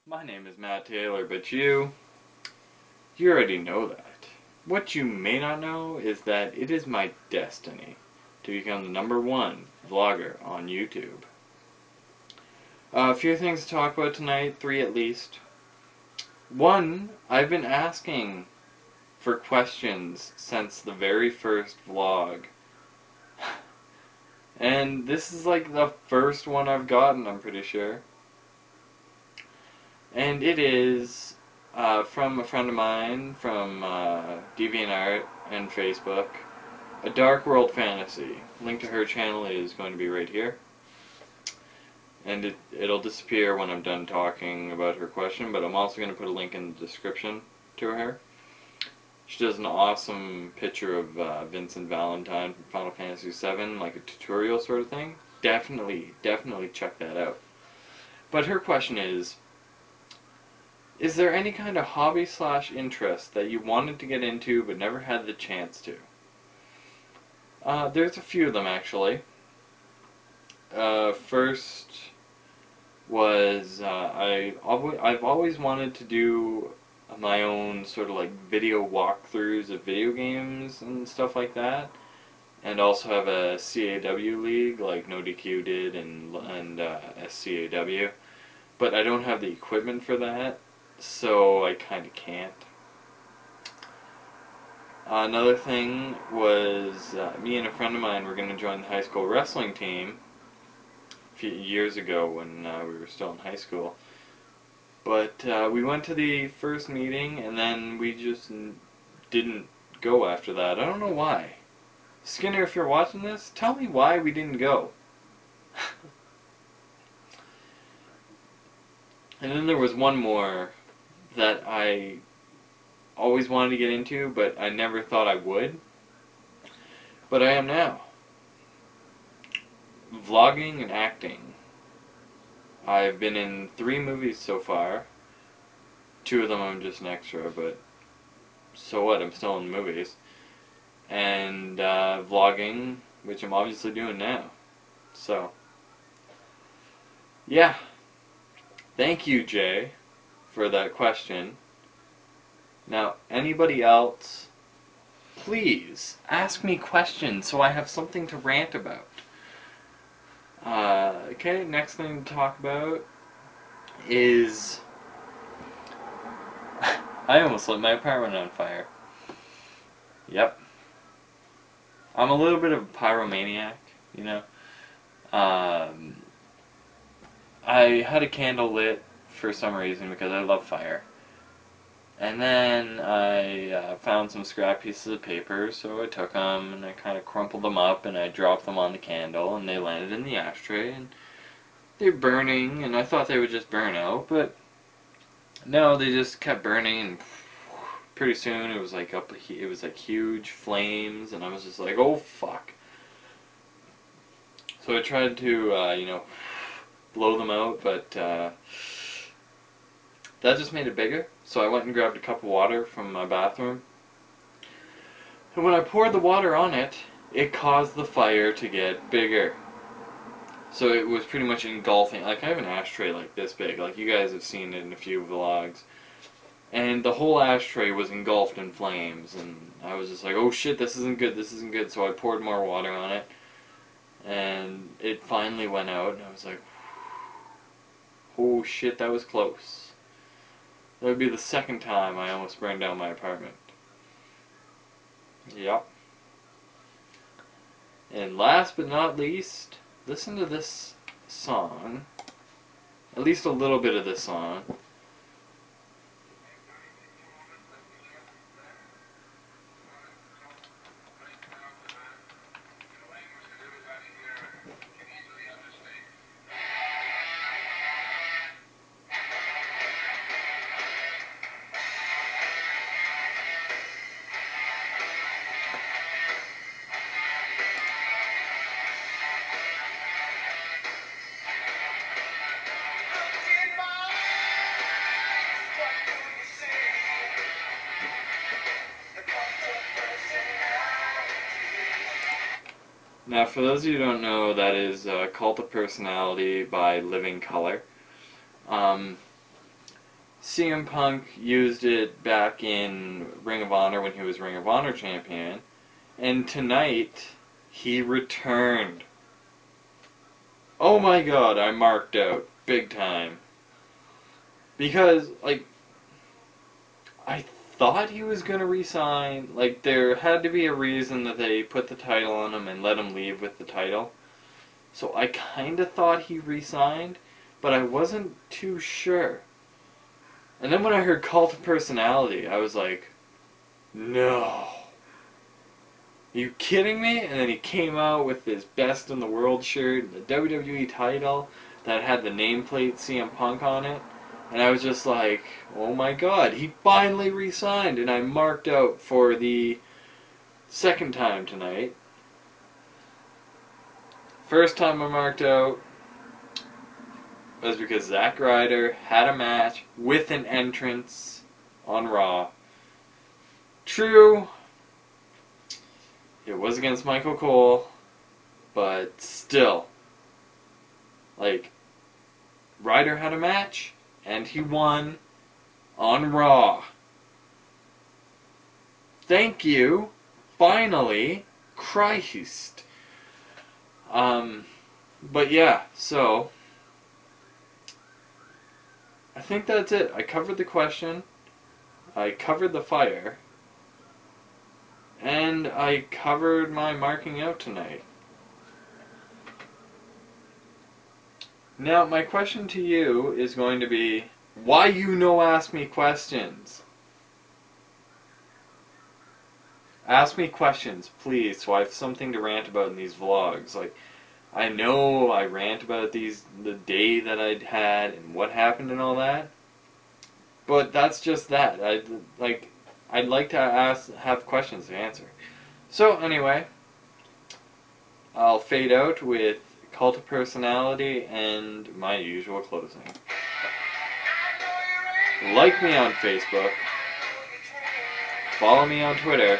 My name is Matt Taylor, but you already know that. What you may not know is that it is my destiny to become the #1 vlogger on YouTube. A few things to talk about tonight, three at least. One, I've been asking for questions since the very first vlog. And this is like the first one I've gotten, I'm pretty sure. And it is from a friend of mine from DeviantArt and Facebook. A Dark World Fantasy. Link to her channel is going to be right here. And it'll disappear when I'm done talking about her question, but I'm also going to put a link in the description to her. She does an awesome picture of Vincent Valentine from Final Fantasy VII, like a tutorial sort of thing. Definitely check that out. But her question is there any kind of hobby / interest that you wanted to get into but never had the chance to? There's a few of them, actually. First was I've always wanted to do my own sort of like video walkthroughs of video games and stuff like that, and also have a CAW league like NoDQ did and SCAW, but I don't have the equipment for that, so I kind of can't. Another thing was me and a friend of mine were going to join the high school wrestling team a few years ago when we were still in high school. But we went to the first meeting and then we just didn't go after that. I don't know why. Skinner, if you're watching this, tell me why we didn't go. And then there was one more that I always wanted to get into, but I never thought I would. But I am now. Vlogging and acting. I've been in 3 movies so far. 2 of them I'm just an extra, but so what, I'm still in movies. And vlogging, which I'm obviously doing now. So, yeah. Thank you, Jay, for that question. Now, anybody else, please ask me questions so I have something to rant about. Okay, next thing to talk about is I almost lit my apartment on fire. Yep. I'm a little bit of a pyromaniac, you know. I had a candle lit for some reason because I love fire. And then I found some scrap pieces of paper, so I took them and I kind of crumpled them up and I dropped them on the candle and they landed in the ashtray and they're burning and I thought they would just burn out, but no, they just kept burning and pretty soon it was like it was like huge flames and I was just like, oh fuck. So I tried to, blow them out, but that just made it bigger. So I went and grabbed a cup of water from my bathroom. And when I poured the water on it, it caused the fire to get bigger. So it was pretty much engulfing. Like, I have an ashtray like this big. Like, you guys have seen it in a few vlogs. And the whole ashtray was engulfed in flames. And I was just like, oh shit, this isn't good, this isn't good. So I poured more water on it. And it finally went out. And I was like, oh shit, that was close. That would be the second time I almost burned down my apartment. Yep. And last but not least, listen to this song. At least a little bit of this song. Now, for those of you who don't know, that is Cult of Personality by Living Colour. Um, CM Punk used it back in Ring of Honor when he was Ring of Honor champion, and tonight he returned. Oh my god, I marked out big time. Because, like, I thought he was going to resign. Like, there had to be a reason that they put the title on him and let him leave with the title. So I kind of thought he resigned, but I wasn't too sure. And then when I heard Cult of Personality, I was like, no. Are you kidding me? And then he came out with this Best in the World shirt and the WWE title that had the nameplate CM Punk on it. And I was just like, oh my god, he finally re-signed. And I marked out for the second time tonight. First time I marked out was because Zack Ryder had a match with an entrance on Raw. True, it was against Michael Cole, but still, like, Ryder had a match, and he won on Raw. Thank you, finally, Christ. But yeah, so, I think that's it. I covered the question, I covered the fire, and I covered my marking out tonight. Now, my question to you is going to be, why you no ask me questions? Ask me questions, please, so I have something to rant about in these vlogs. Like, I know I rant about the day that I'd had and what happened and all that, but that's just that. I'd like to have questions to answer. So anyway, I'll fade out with Cult of Personality and my usual closing. Like me on Facebook, follow me on Twitter,